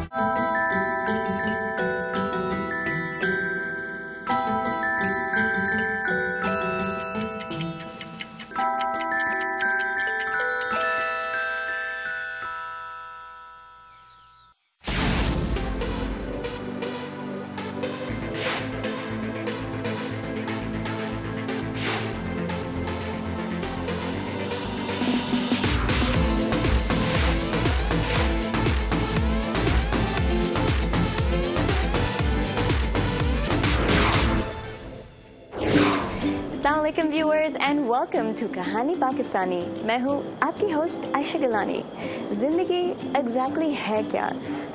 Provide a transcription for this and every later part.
अस्सलामुअलैकुम viewers and welcome to कहानी पाकिस्तानी। मैं हूँ आपकी होस्ट आयशा गिलानी। ज़िंदगी एग्जैक्टली है क्या?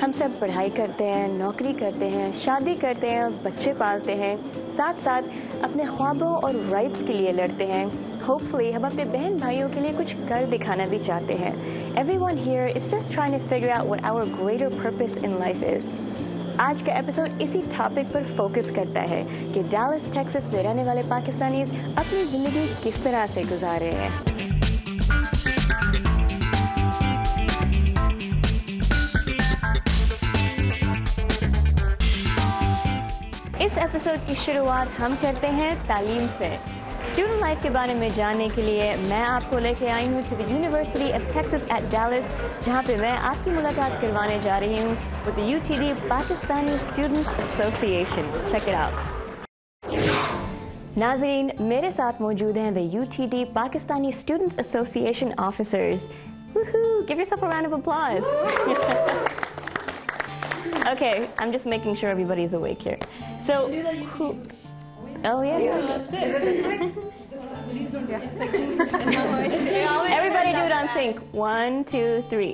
हम सब पढ़ाई करते हैं, नौकरी करते हैं, शादी करते हैं, बच्चे पालते हैं, साथ साथ अपने ख्वाबों और राइट्स के लिए लड़ते हैं। होपफुली हम अपने बहन भाइयों के लिए कुछ कर दिखाना भी चाहते हैं। Everyone here is just trying to figure out what our greater purpose in life is. आज का एपिसोड इसी टॉपिक पर फोकस करता है कि डैलस टेक्सास में रहने वाले पाकिस्तानीज अपनी ज़िंदगी किस तरह से गुजार रहे हैं। इस एपिसोड की शुरुआत हम करते हैं तालीम से। स्टूडेंट लाइफ के बारे में जानने के लिए मैं आपको लेके आई हूँ to the university of Texas at Dallas, जहाँ पे मैं आपकी मुलाकात करवाने जा रही हूँ with the UTD Pakistani students association. Check it out. नाज़रीन, मेरे साथ मौजूद हैं the UTD Pakistani students association officers. Give yourself a round of applause. Okay, I'm just making sure everybody's awake here. So, who? Oh yeah. Is it this way? Please don't. Everybody do it on sync. 1, 2, 3.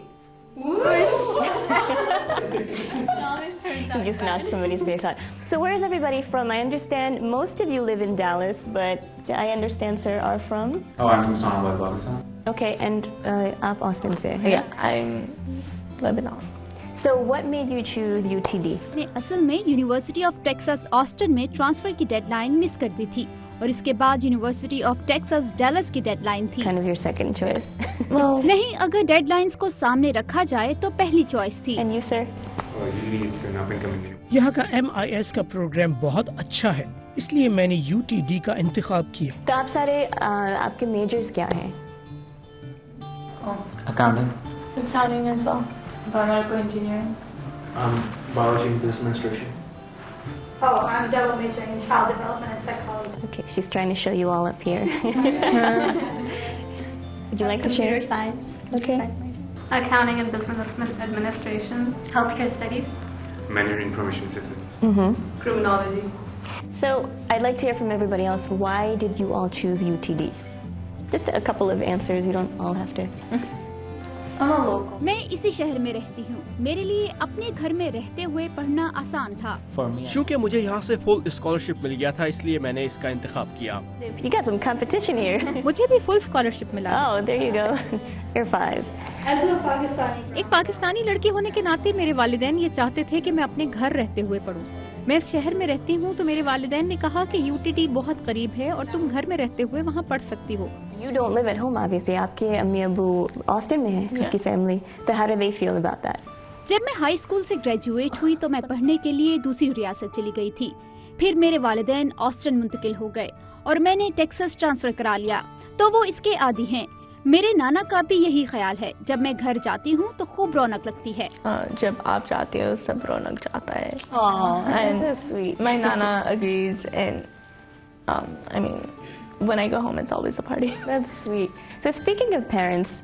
You just knocked somebody's face out. So where is everybody from? I understand most of you live in Dallas, but I understand, sir, are from? Oh, I'm from Islamabad, Pakistan. Okay, and आप Austin से? Yeah, I'm live in Austin. So what made you choose UTD? ने असल में university of Texas Austin में transfer की deadline miss कर दी थी और इसके बाद यूनिवर्सिटी ऑफ टेक्सास डैलस की डेडलाइन थी। Kind of your second choice. नहीं, अगर डेडलाइंस को सामने रखा जाए तो पहली चॉइस थी। And you, sir? It's an up-and-coming. यहाँ का MIS का प्रोग्राम बहुत अच्छा है, इसलिए मैंने UTD का इंतखाब किया। तो आप सारे आपके मेजर्स क्या हैं? Accounting as well. Biomedical engineering. Biology and business administration. Oh, I'm double majoring in child development and psychology. Okay, she's trying to show you all up here. Would you like to share? Computer science. Okay. Accounting and business administration. Healthcare studies. Management information systems. Criminology. So I'd like to hear from everybody else. Why did you all choose UTD? Just a couple of answers. You don't all have to. I'm a local. मैं इसी शहर में रहती हूँ। मेरे लिए अपने घर में रहते हुए पढ़ना आसान था। क्योंकि मुझे यहाँ से फुल स्कॉलरशिप मिल गया था, इसलिए मैंने इसका इंतखाब किया। You got some competition here. मुझे भी फुल स्कॉलरशिप मिला। Oh, there you go. You're 5. As a Pakistani. एक पाकिस्तानी लड़की होने के नाते मेरे वालिदैन ये चाहते थे कि मैं अपने घर रहते हुए पढूं। मैं इस शहर में रहती हूँ तो मेरे वालिदैन ने कहा कि UTD बहुत करीब है और तुम घर में रहते हुए वहाँ पढ़ सकती हो। You don't live at home, obviously. आपके अम्मी अबू ऑस्टिन में हैं, आपकी family. So how do they feel about that? जब मैं हाई स्कूल से ग्रेजुएट हुई तो मैं पढ़ने के लिए दूसरी रियासत चली गई थी। फिर मेरे वालिदैन ऑस्टिन मुंतकिल हो गए और मैंने टेक्सास ट्रांसफर करा लिया, तो वो इसके आदी हैं। मेरे नाना का भी यही ख्याल है। जब मैं घर जाती हूँ तो खूब रौनक लगती है। जब आप जाते हो सब रौनक जाता है। Oh, And that's so sweet. my nana agrees, and I mean, when I go home, it's always a party. That's sweet. So speaking of parents,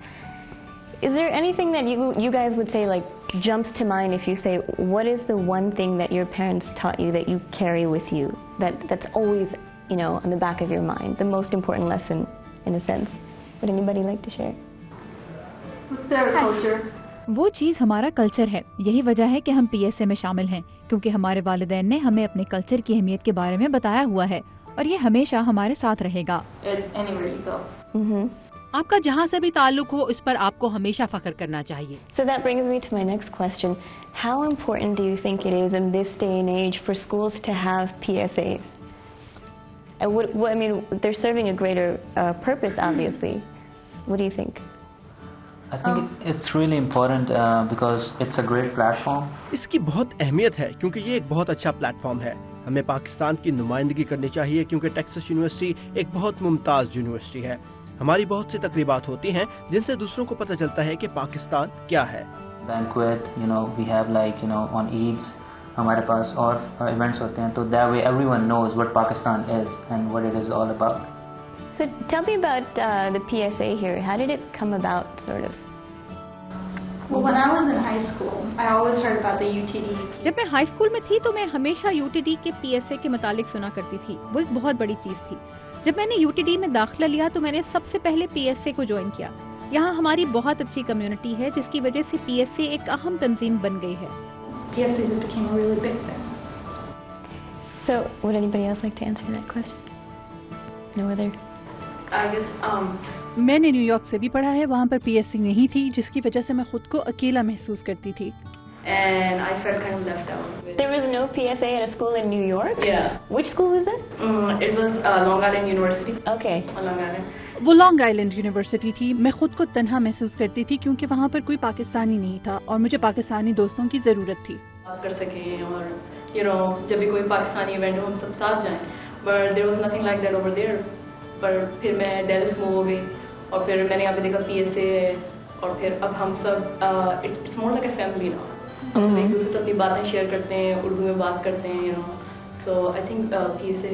is there anything that you guys would say like jumps to mind if you say what is the one thing that your parents taught you that you carry with you that's always, you know, on the back of your mind, the most important lesson in a sense? Would anybody like to share? What's their culture? वो चीज़ हमारा culture है। यही वजह है कि हम PSA में शामिल हैं, क्योंकि हमारे वालिदैन ने हमें अपने कल्चर की अहमियत के बारे में बताया हुआ है और ये हमेशा हमारे साथ रहेगा। Anywhere you go. आपका जहाँ से भी ताल्लुक हो, इस पर आपको हमेशा फख्र करना चाहिए। So that brings me to my next question. How important do you think it is in this day and age for schools to have PSAs? I mean, they're serving a greater purpose, obviously. What do you think? I think it's really important because it's a great platform. इसकी बहुत अहमियत है क्योंकि ये एक बहुत अच्छा platform है। हमें पाकिस्तान की नुमाइंदगी करनी चाहिए क्योंकि टेक्सास यूनिवर्सिटी एक बहुत मुमताज यूनिवर्सिटी है। हमारी बहुत सी तकरीबात होती हैं जिनसे दूसरों को पता चलता है कि पाकिस्तान क्या है। Banquet, we have on Eids हमारे पास और इवेंट्स होते हैं, तो that way everyone knows what Pakistan is and what it is all about. So tell me about the PSA here. How did it come about, sort of? Well, when I was in high school, I always heard about the UTD. जब मैं high school में थी तो मैं हमेशा UTD के PSA के मुतालिक सुना करती थी। वो एक बहुत बड़ी चीज थी। जब मैंने UTD में दाखिला लिया तो मैंने सबसे पहले PSA को ज्वाइन किया। यहाँ हमारी बहुत अच्छी कम्युनिटी है जिसकी वजह से PSA एक अहम तंजीम बन गई है। PSA just became a really big thing. So would anybody else like to answer that question? No other? I guess मैंने न्यूयॉर्क से भी पढ़ा है, वहाँ पर PSC नहीं थी जिसकी वजह से मैं खुद को अकेला महसूस करती थी। And I felt kind of left out. There was no PSA at a school in New York? Yeah. Which school was this? It was Long Island University. Okay. On Long Island. वो long island university थी। मैं खुद को तन्हा महसूस करती थी क्योंकि वहाँ पर कोई पाकिस्तानी नहीं था और मुझे पाकिस्तानी दोस्तों की जरूरत थी। बात कर सकें और जब भी कोई पाकिस्तानी इवेंट हो हम सब साथ जाएं। But there was nothing like that over there. पर फिर मैं डेलस मूव हो गई और फिर मैंने यहाँ पे देखा PSA और फिर अब हम सब it's more like a family now. हम एक दूसरे से अपनी बातें शेयर करते हैं, उर्दू में बात करते हैं, So I think PSA,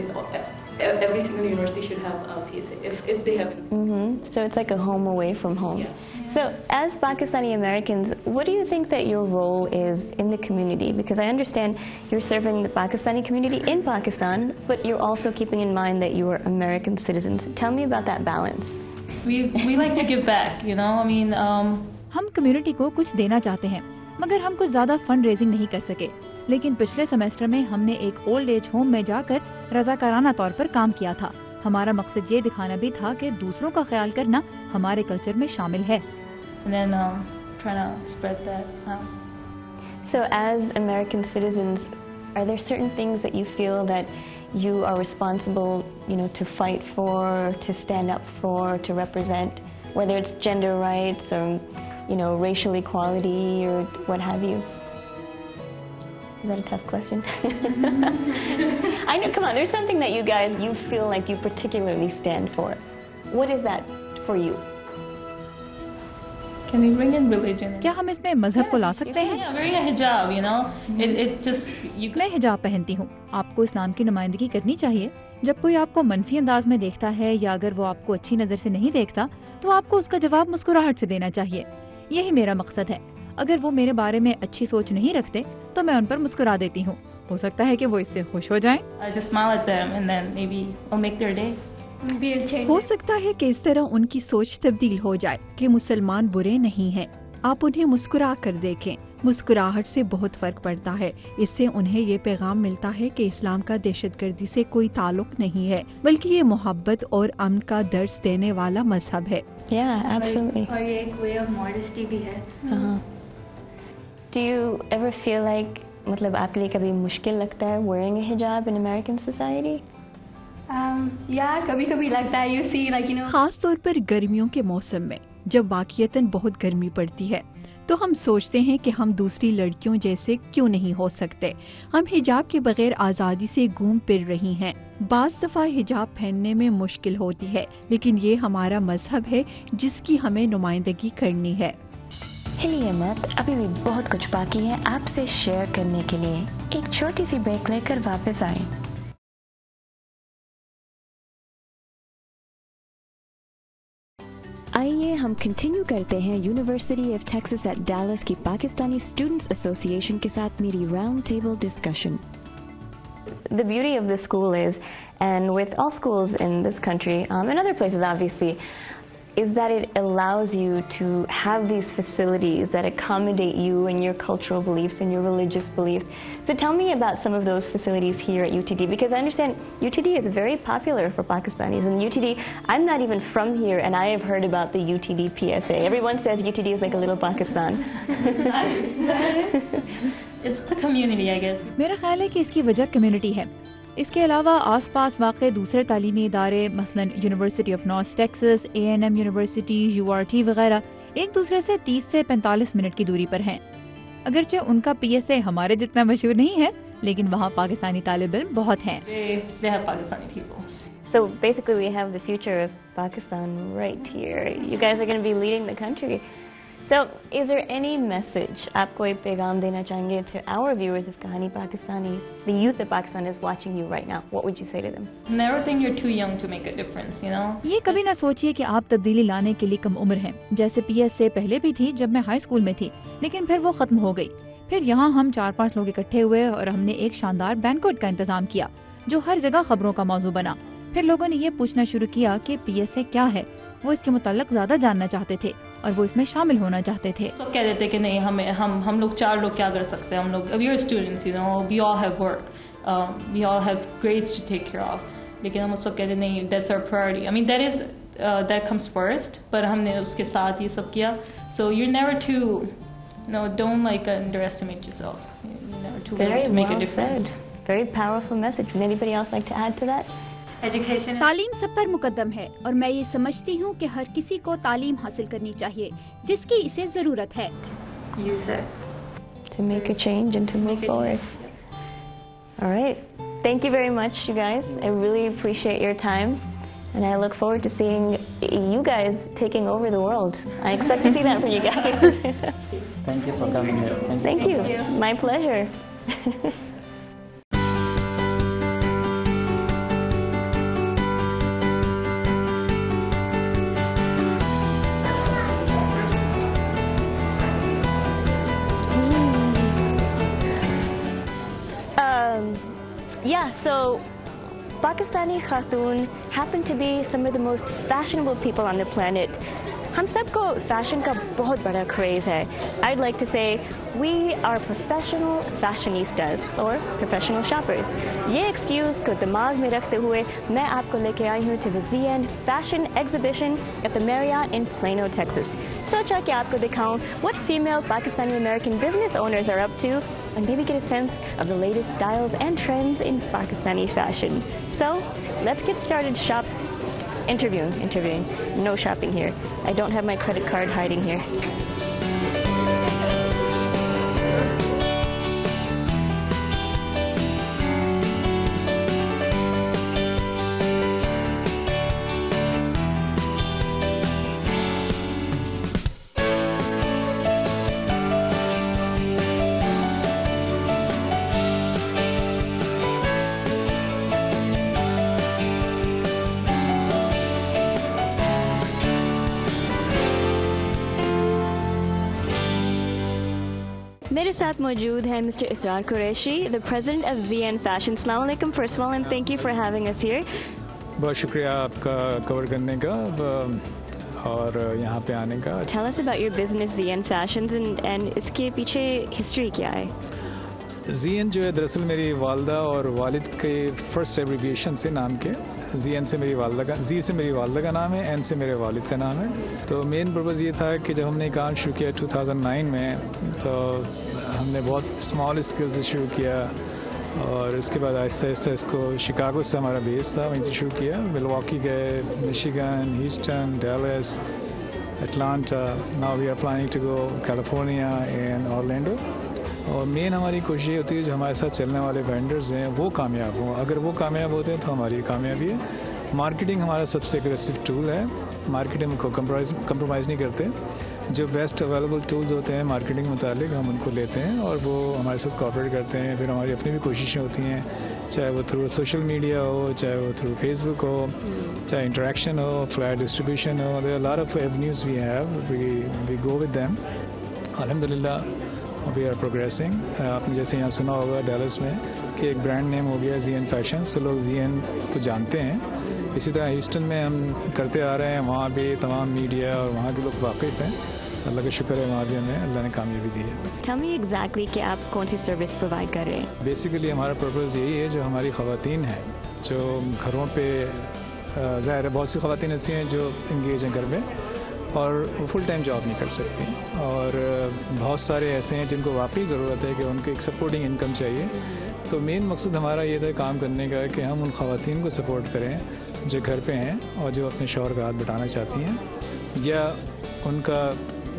every single university should have PSA if they have it. So it's like a home away from home. Yeah. So as Pakistani Americans, what do you think that your role is in the community? Because I understand you're serving the Pakistani community in Pakistan, but you're also keeping in mind that you are American citizens. Tell me about that balance. We like to give back, I mean. हम community को कुछ देना चाहते हैं, मगर हम कुछ ज्यादा फंड रेजिंग नहीं कर सके। लेकिन पिछले सेमेस्टर में हमने एक ओल्ड एज होम में जाकर रज़ाकाराना तौर पर काम किया था। हमारा मकसद ये दिखाना भी था कि दूसरों का ख्याल करना हमारे कल्चर में शामिल है। And then trying to spread that. So as American citizens, are there certain things that you feel that you are responsible, to fight for, to stand up for, to represent, whether it's gender rights or, racial equality or what have you? Is that a tough question? I know, come on, there's something that you feel like you particularly stand for. What is that for you? Can we bring in religion? क्या हम इसमें मजहब को ला सकते हैं? Yeah, wearing a hijab, it just. मैं हिजाब पहनती हूँ। आपको इस्लाम की नुमाइंदगी करनी चाहिए। जब कोई आपको मनफी अंदाज में देखता है या अगर वो आपको अच्छी नजर से नहीं देखता, तो आपको उसका जवाब मुस्कुराहट से देना चाहिए। यही मेरा मकसद है। अगर वो मेरे बारे में अच्छी सोच नहीं रखते, तो मैं उन पर मुस्कुरा देती हूँ। हो सकता है कि वो इससे खुश हो जाएं। I just smile at them and then maybe I'll make their day. हो सकता है कि इस तरह उनकी सोच तब्दील हो जाए कि मुसलमान बुरे नहीं हैं। आप उन्हें मुस्कुरा कर देखें। मुस्कुराहट से बहुत फर्क पड़ता है। इससे उन्हें ये पैगाम मिलता है कि इस्लाम का दहशतगर्दी से कोई ताल्लुक नहीं है, बल्कि ये मोहब्बत और अमन का दर्स देने वाला मजहब है। Yeah, absolutely. और ये एक way of modesty भी है। Do you ever feel like, मतलब आपके लिए कभी मुश्किल लगता है wearing a hijab in American society? Yeah, कभी-कभी लगता है। You see, like खास तौर पर गर्मियों के मौसम में जब वाक़ियतन बहुत गर्मी पड़ती है, तो हम सोचते हैं कि हम दूसरी लड़कियों जैसे क्यों नहीं हो सकते। हम हिजाब के बगैर आज़ादी से घूम फिर रही हैं। बाज़ दफ़ा हिजाब पहनने में मुश्किल होती है, लेकिन ये हमारा मजहब है जिसकी हमें नुमाइंदगी करनी है। हिलिए मत, अभी भी बहुत कुछ बाकी है आपसे शेयर करने के लिए। एक छोटी सी ब्रेक लेकर वापस आए। आइए हम कंटिन्यू करते हैं university of Texas at Dallas की पाकिस्तानी स्टूडेंट्स एसोसिएशन के साथ मेरी round table discussion. The beauty of this school is, and with all schools in this country, and other places obviously, is that it allows you to have these facilities that accommodate you and your cultural beliefs and your religious beliefs. So tell me about some of those facilities here at UTD, because I understand UTD is very popular for Pakistanis. And UTD, I'm not even from here, and I have heard about the UTD PSA. Everyone says UTD is like a little Pakistan. It's the community, I guess. मेरा ख्याल है कि इसकी वजह community है। इसके अलावा आसपास वाक़े दूसरे तालीमी इदारे मसलन university of north Texas, A&M university, URT वगैरह, एक दूसरे से 30 से 45 मिनट की दूरी पर हैं। अगरचे उनका PSA हमारे जितना मशहूर नहीं है, लेकिन वहाँ पाकिस्तानी तालिब इल्म बहुत हैं। They have Pakistani people. So basically we have the future of Pakistan right here. You guys are going to be leading the country. So is there any message आप कोई पैगाम देना चाहेंगे to our viewers of Kahani Pakistani, the youth of Pakistan is watching you right now? What would you say to them? Never think you're too young to make a difference, you know? ये कभी ना सोचिए कि आप तब्दीली लाने के लिए कम उम्र हैं। जैसे PSA पहले भी थी जब मैं हाई स्कूल में थी, लेकिन फिर वो खत्म हो गई। फिर यहाँ हम 4-5 लोग इकट्ठे हुए और हमने एक शानदार बैंक्वेट का इंतजाम किया जो हर जगह खबरों का मौजू बना। फिर लोगों ने ये पूछना शुरू किया कि PSA क्या है। वो इसके मुताल्लिक ज्यादा जानना चाहते थे और वो इसमें शामिल होना चाहते थे। तो कह देते कि नहीं, हम लोग 4 लोग क्या कर सकते हैं, हम लोग we are students, you know, we all have work, we all have grades to take care of, लेकिन हम उस वक्त कहते नहीं, that's our priority. I mean that comes first, पर हमने उसके साथ ये सब किया. So you're never too, no, don't like underestimate yourself. You're never too late to make a difference. Said. Very powerful message. Would anybody else like to add to that? तालीम सब पर मुकद्दम है और मैं ये समझती हूँ कि हर किसी को तालीम हासिल करनी चाहिए जिसकी इसे जरूरत है। Use it to make a change and to move forward. All right. Thank you very much, you guys. I really appreciate your time. And I look forward to seeing you guys taking over the world. I expect to see that for you guys. Thank you for coming here. Thank you. My pleasure. Yeah, so Pakistani Khatoon happen to be some of the most fashionable people on the planet. हम सबको fashion का बहुत बड़ा craze है. I'd like to say we are professional fashionistas or professional shoppers. ये excuse को दिमाग में रखते हुए मैं आपको लेके आई हूँ to the ZN Fashion Exhibition at the Marriott in Plano, Texas. सोचा कि आपको दिखाऊं what female Pakistani American business owners are up to and maybe get a sense of the latest styles and trends in Pakistani fashion. So let's get started interviewing. No shopping here. I don't have my credit card hiding here. मेरे साथ मौजूद है mister Israr Qureshi, the president of ZN Fashion. Assalamu alaikum first of all and thank you for having us here. बहुत शुक्रिया आपका cover करने का और यहाँ पे आने का. Tell us about your business ZN Fashions and इसके पीछे हिस्ट्री क्या है? ZN जो है दरअसल मेरी वालदा और वालिद के फर्स्ट एब्रिविएशन से नाम के. ZN से मेरी वालदा का, Z से मेरी वालदा का नाम है, N से मेरे वालिद का नाम है. तो मेन पर्पज़ ये था कि जब हमने काम शुरू किया 2009 में तो हमने बहुत स्मॉल स्केल से शुरू किया और उसके बाद आहिस्ता आहिस्ता इसको शिकागो से हमारा बेस था, वहीं से शुरू किया. मिलवॉकी गए, Michigan, Houston, Dallas, Atlanta. Now we are planning to go California and Orlando. और मेन हमारी कोशिश ये होती है जो हमारे साथ चलने वाले वेंडर्स हैं वो कामयाब हों. अगर वो कामयाब होते हैं तो हमारी कामयाबी है. मार्केटिंग हमारा सबसे एग्रेसिव टूल है. मार्केटिंग को कंप्रोमाइज़ नहीं करते. जो बेस्ट अवेलेबल टूल्स होते हैं मार्केटिंग के मुतालिक हम उनको लेते हैं और वो हमारे साथ कोऑपरेट करते हैं. फिर हमारी अपनी भी कोशिशें होती हैं, चाहे वो थ्रू सोशल मीडिया हो, चाहे वो थ्रू फेसबुक हो, चाहे इंटरेक्शन हो, फ्लायर डिस्ट्रीब्यूशन हो. There are lot of avenues we have, we go with them. अल्हम्दुलिल्लाह वी आर प्रोग्रेसिंग. आपने जैसे यहाँ सुना होगा डैलस में कि एक ब्रांड नेम हो गया ZN फैशन, तो लोग ZN को जानते हैं. इसी तरह ह्यूस्टन में हम करते आ रहे हैं, वहाँ भी तमाम मीडिया और वहाँ के लोग वाकिफ़ हैं. अल्लाह का शुक्र है वहाँ भी हमें अल्लाह ने कामयाबी दी है. Tell me exactly कि आप कौन सी सर्विस प्रोवाइड कर रहे हैं? बेसिकली हमारा पर्पज़ यही है जो हमारी ख़वातीन हैं जो घरों पे ज़ाहिर है बहुत सी ख़वातीन ऐसी हैं जो इंगेज हैं घर में और वो फुल टाइम जॉब नहीं कर सकती और बहुत सारे ऐसे हैं जिनको वाकई ज़रूरत है कि उनको एक सपोर्टिंग इनकम चाहिए. तो मेन मकसद हमारा ये था काम करने का कि हम उन ख़वातीन को सपोर्ट करें जो घर पे हैं और जो अपने शौहर का हाथ बटाना चाहती हैं या उनका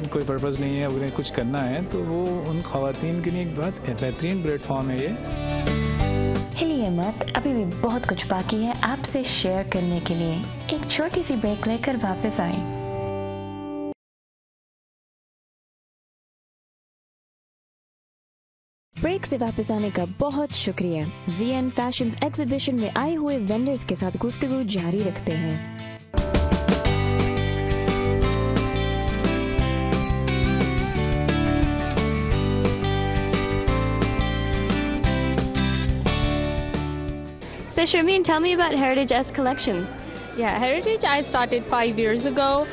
कोई पर्पस नहीं है, उन्हें कुछ करना है, तो वो उन ख़वातीन के लिए एक बहुत बेहतरीन प्लेटफॉर्म है ये। हिलिए मत, अभी भी बहुत कुछ बाकी है आपसे शेयर करने के लिए। एक छोटी सी ब्रेक लेकर वापस आए। ब्रेक से वापस आने का बहुत शुक्रिया। ZN फैशंस एग्जीबिशन में आए हुए वेंडर्स के साथ गुफ्तगू जारी रखते हैं। So Sharmeen, tell me about Heritage S Collections. Yeah, Heritage I started 5 years ago.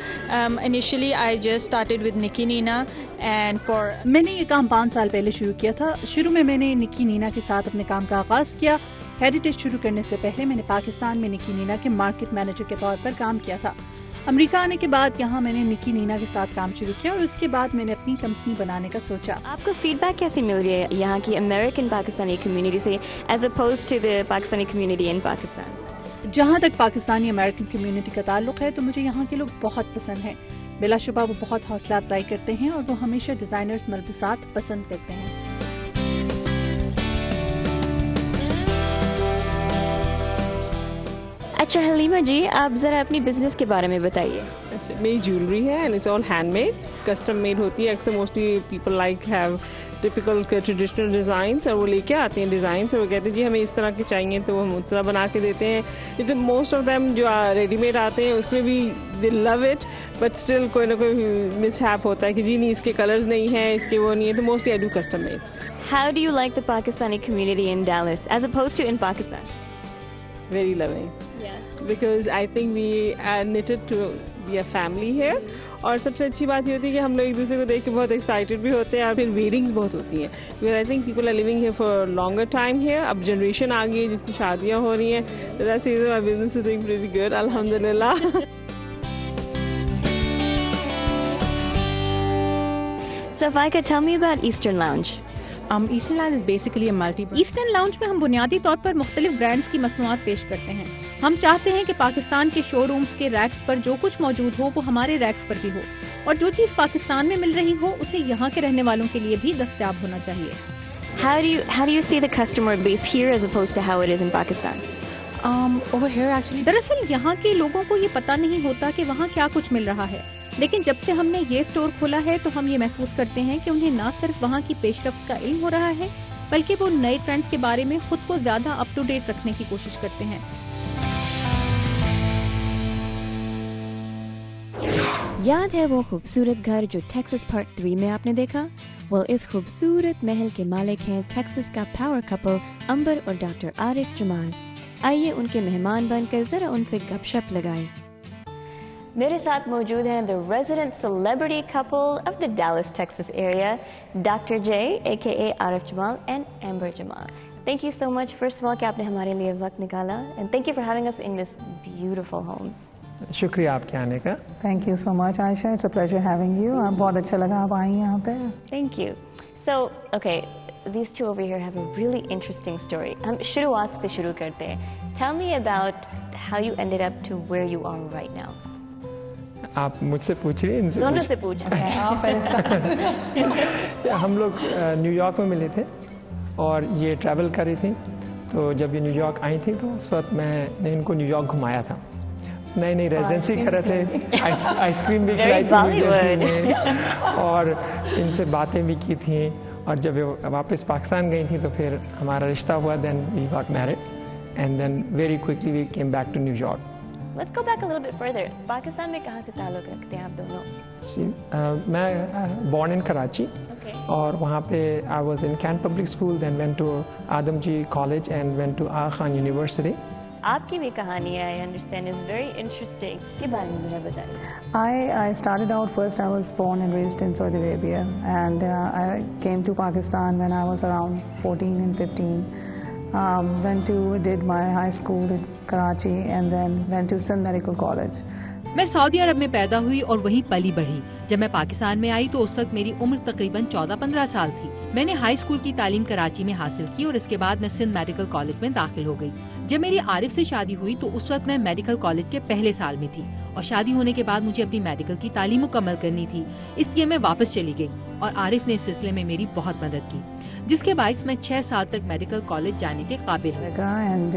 Initially I just started with Nikki Nina and for मैंने ये काम 5 साल पहले शुरू किया था। शुरू में मैंने निकी नीना के साथ अपने काम का आगाज किया। हेरिटेज शुरू करने से पहले मैंने पाकिस्तान में निकी नीना के मार्केट मैनेजर के तौर पर काम किया था। अमेरिका आने के बाद यहाँ मैंने निकी नीना के साथ काम शुरू किया और उसके बाद मैंने अपनी कंपनी बनाने का सोचा। आपको फीडबैक कैसे मिल रही है यहाँ की अमेरिकन पाकिस्तानी कम्युनिटी से as opposed to the Pakistani community in Pakistan? जहाँ तक पाकिस्तानी अमेरिकन कम्युनिटी का ताल्लुक है तो मुझे यहाँ के लोग बहुत पसंद हैं। बिलाशुबा वो बहुत हौसला अफजाई करते हैं और वो हमेशा डिजाइनर्स मलबूसात पसंद करते हैं। अच्छा हलीमा जी, आप जरा अपनी बिजनेस के बारे में बताइए। अच्छा, मेरी ज्वेलरी है and it's all handmade, custom made होती है। अक्सर mostly people like have typical traditional designs और वो लेके आते हैं डिज़ाइन और वो कहते हैं जी हमें इस तरह के चाहिए, तो हम उस तरह बना के देते हैं। लेकिन मोस्ट ऑफ देम जो रेडीमेड आते हैं उसमें भी दे लव इट, बट स्टिल कोई ना कोई मिसहैप होता है कि जी नहीं इसके कलर्स नहीं है, इसके वो नहीं है, तो mostly I do custom made. How do you like the Pakistani community in Dallas as opposed to in Pakistan? Very loving. Because I think we are knitted to be a family here. और सबसे अच्छी बात ये होती है कि हम लोग एक दूसरे को देख के बहुत एक्साइटेड भी होते हैं और फिर वेडिंग्स बहुत होती हैं। Because I think people are living here for longer time here. अब जनरेशन आ गई है जिसकी शादियाँ हो रही हैं, so that's the reason my business is doing pretty good, alhamdulillah. So Faika, tell me about Eastern Lounge. Eastern Lounge is basically a multi-brand. Eastern lounge में हम बुनियादी तौर पर मुख्तलिफ ब्रांड्स की मसनूआत पेश करते हैं। हम चाहते हैं कि पाकिस्तान के शोरूम्स के रैक्स पर जो कुछ मौजूद हो वो हमारे रैक्स पर भी हो, और जो चीज़ पाकिस्तान में मिल रही हो उसे यहाँ के रहने वालों के लिए भी दस्तयाब होना चाहिए। How do you see the customer base here as opposed to how it is in Pakistan? Over here actually, दरअसल यहाँ के लोगों को ये पता नहीं होता कि वहाँ क्या कुछ मिल रहा है, लेकिन जब से हमने ये स्टोर खोला है तो हम ये महसूस करते हैं कि उन्हें न सिर्फ वहाँ की पेशरफ्त का इल्म हो रहा है, बल्कि वो नए ट्रेंड्स के बारे में खुद को ज्यादा अप टू डेट रखने की कोशिश करते हैं। याद है वो खूबसूरत घर जो टेक्सास पार्ट 3 में आपने देखा? वो इस खूबसूरत महल के मालिक हैं टेक्सास का पावर कपल अंबर और डॉक्टर आरिफ जमाल। आइए उनके मेहमान बनकर जरा उनसे गपशप लगाएं। मेरे साथ मौजूद हैं the resident celebrity couple of the Dallas Texas area, doctor J AKA Arif Jamal and amber Jamal. Thank you so much first of all कि आपने हमारे लिए वक्त निकाला, and thank you for having us in this beautiful home. शुक्रिया आपके आने का। Thank you so much Ayesha, it's a pleasure having you. बहुत अच्छा लगा आप आई यहाँ पे। Thank you. So okay, these two over here have a really interesting story. हम शुरुआत से शुरू करते हैं। Tell me about how you ended up to where you are right now. आप मुझसे पूछ रही हैं? इनसे दोनों से पूछते हैं। आप पहले हम लोग न्यूयॉर्क में मिले थे और ये ट्रैवल कर रही थी, तो जब ये न्यूयॉर्क आई थी तो उस वक्त मैंने इनको न्यूयॉर्क घुमाया था। नई नई रेजिडेंसी कर रहे थे, आइसक्रीम भी खिलाई थी रेजिडेंसी में और इनसे बातें भी की थी, और जब वापस पाकिस्तान गई थी तो फिर हमारा रिश्ता हुआ। Then we got married and then very quickly we came back to New York. Let's go back a little bit further. Pakistan में कहाँ से ताल्लुक रखते हैं आप दोनों? मैं born in Karachi और वहाँ पे I was in Kent Public School, then went to Adamji College and went to Aga Khan University. आपकी भी कहानी है, I understand, is very interesting. इसके बारे में जरा बताइए। I started out first. I was born and raised in Saudi Arabia, and I came to Pakistan when I was around 14 and 15. Did my high school in Karachi and then went to Sindh Medical College. मैं Saudi अरब में पैदा हुई और वहीं पली बढ़ी। जब मैं पाकिस्तान में आई तो उस वक्त मेरी उम्र तकरीबन 14-15 साल थी। मैंने हाई स्कूल की तालीम कराची में हासिल की और इसके बाद मैं सिंध मेडिकल कॉलेज में दाखिल हो गई। जब मेरी आरिफ से शादी हुई तो उस वक्त मैं मेडिकल कॉलेज के पहले साल में थी और शादी होने के बाद मुझे अपनी मेडिकल की तालीम मुकम्मल करनी थी, इसलिए मैं वापस चली गई और आरिफ ने इस सिलसिले में मेरी बहुत मदद की, जिसके बाइस मैं 6 साल तक मेडिकल कॉलेज जाने के काबिल हुई। And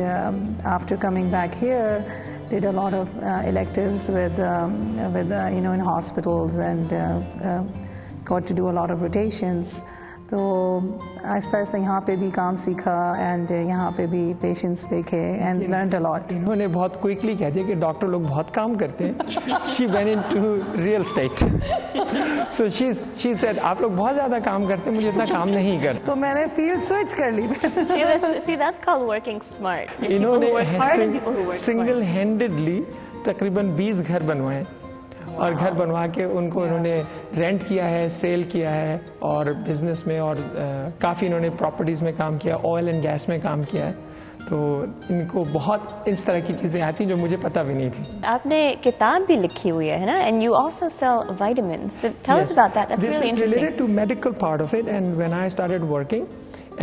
after coming back here, did a lot of electives with in hospitals and got to do a lot of rotations. तो आहिस्ता आहिस्ता यहाँ पे भी काम सीखा एंड यहाँ पे भी पेशेंट्स देखे एंड लर्नड अ लॉट। इन्होंने बहुत क्विकली कह दिया कि डॉक्टर लोग बहुत काम करते हैं। She went into real estate. So she said आप लोग बहुत ज़्यादा काम करते हैं, मुझे इतना काम नहीं करते। तो मैंने फील्ड स्विच कर ली। See, that's called working smart. इन्होंने सिंगल हैंडेडली तकरीबन 20 घर बनवाए और घर बनवा के उनको इन्होंने रेंट किया है, सेल किया है और बिजनेस में और काफ़ी इन्होंने प्रॉपर्टीज़ में काम किया, ऑयल एंड गैस में काम किया है। तो इनको बहुत इस तरह की चीज़ें आती जो मुझे पता भी नहीं थी। आपने किताब भी लिखी हुई है ना, and you also sell vitamins. So tell us about that. That's really interesting. This is related to medical part of it, and when I started working,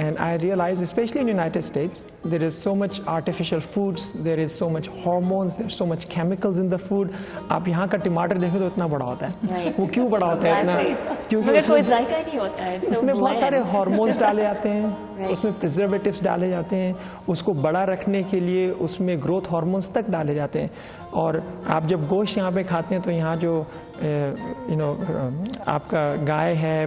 and I realized, especially in the United States, there is so much artificial foods, there is so much hormones, there is so much chemicals in the food. आप यहाँ का टमाटर देखो तो इतना बड़ा होता है। वो क्यों बड़ा होता है इतना? क्योंकि कोई जायका ही नहीं होता है। इसमें बहुत सारे हार्मोन्स डाले जाते हैं, उसमें प्रिजर्वेटिव्स डाले जाते हैं, उसको बड़ा रखने के लिए उसमें ग्रोथ हार्मोन्स तक डाले जाते हैं। और आप जब गोश्त यहाँ पे खाते हैं तो यहाँ जो आपका गाय है,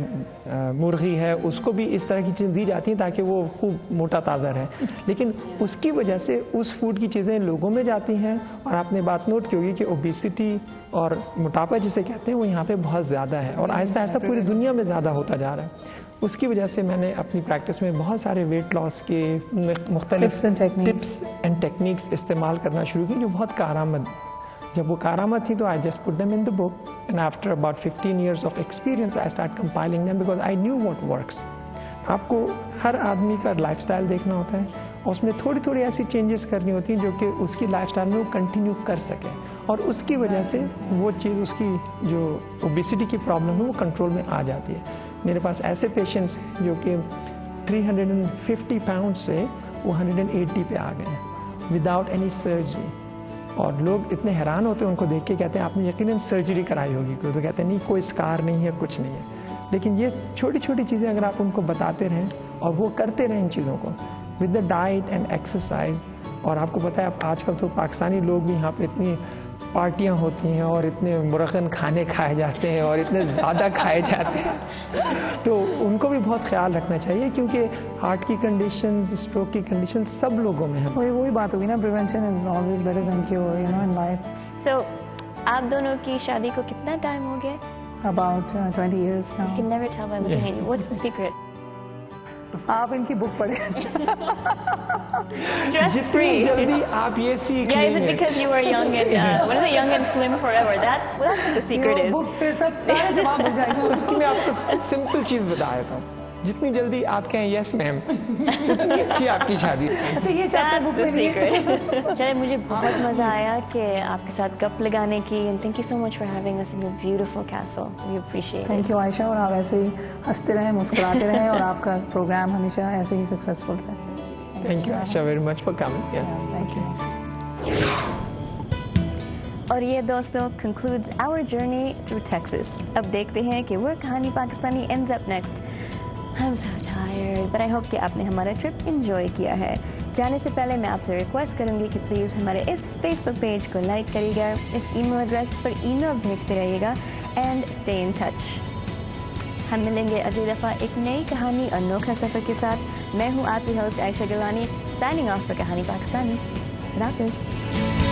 मुर्गी है, उसको भी इस तरह की चीज़ें दी जाती हैं ताकि वो खूब मोटा ताज़ा रहे। लेकिन उसकी वजह से उस फूड की चीज़ें लोगों में जाती हैं और आपने बात नोट की होगी कि ओबेसिटी और मोटापा जिसे कहते हैं वो यहाँ पे बहुत ज़्यादा है और आहिस्ता आहिस्ता पूरी दुनिया में ज़्यादा होता जा रहा है। उसकी वजह से मैंने अपनी प्रैक्टिस में बहुत सारे वेट लॉस के मुख्तलिफ टिप्स एंड टेक्निक्स इस्तेमाल करना शुरू की जो बहुत कारआमद। जब वो कारआमद थी तो I just put them in the book and after about 15 years of experience I start compiling them because I knew what works. आपको हर आदमी का लाइफस्टाइल देखना होता है और उसमें थोड़ी थोड़ी ऐसी चेंजेस करनी होती हैं जो कि उसकी लाइफस्टाइल में वो कंटिन्यू कर सके और उसकी वजह से वो चीज़ उसकी जो ओबेसिटी की प्रॉब्लम है वो कंट्रोल में आ जाती है। मेरे पास ऐसे पेशेंट्स हैं जो कि 350 पाउंड से वो 180 पे आ गए हैं विदाउट एनी सर्जरी और लोग इतने हैरान होते हैं उनको देख के, कहते हैं आपने यकीनन सर्जरी कराई होगी, तो कहते हैं नहीं कोई स्कार नहीं है, कुछ नहीं है। लेकिन ये छोटी छोटी चीज़ें अगर आप उनको बताते रहें और वो करते रहें इन चीज़ों को with the diet and exercise. और आपको पता है आजकल तो पाकिस्तानी लोग भी यहाँ पे इतनी पार्टियाँ होती हैं और इतने मुरगन खाने खाए जाते हैं और इतने ज़्यादा खाए जाते हैं तो उनको भी बहुत ख्याल रखना चाहिए क्योंकि हार्ट की कंडीशंस, स्ट्रोक की कंडीशन सब लोगों में है। वही बात होगी ना, prevention is always better than cure in life. So आप दोनों की शादी को कितना टाइम हो गया? About 20 years now. You can never tell by looking at you. What's the secret? आप इनकी बुक पढ़े। Stress free. जितनी जल्दी आप ये सीख Yeah, is it because you were young and what is it, young and slim forever? That's what the secret is. Book पे सब सारे जवाब मिल जाएंगे। उसकी मैं आपको सिंपल चीज़ बता देता हूँ, जितनी जल्दी आप कहें यस मैम उतनी अच्छी आपकी शादी। अच्छा ये चैप्टर बुक में सीक्रेट। चलिए मुझे बहुत मज़ा आया कि आपके साथ गप लगाने की and thank you so much for having us in your beautiful castle. We appreciate. Thank you Ayesha, और आप ऐसे ही हंसते रहें, मुस्कुराते रहें और आपका प्रोग्राम हमेशा ऐसे ही सक्सेसफुल रहे। Thank you Ayesha very much for coming. Thank you. और ये दोस्तों concludes our journey through Texas। अब देखते हैं कि वो कहानी Pakistani ends up next। I'm so tired, but I hope कि आपने हमारा ट्रिप enjoy किया है। जाने से पहले मैं आपसे रिक्वेस्ट करूँगी कि प्लीज़ हमारे इस फेसबुक पेज को लाइक करिएगा, इस ईमेल एड्रेस पर ईमेल्स भेजते रहिएगा एंड स्टे इन टच। हम मिलेंगे अगली दफ़ा एक नई कहानी और अनोखा सफ़र के साथ। मैं हूँ आपकी host Ayesha Gilani, signing off for Kahani Pakistani. खुदा हाफ़िज़।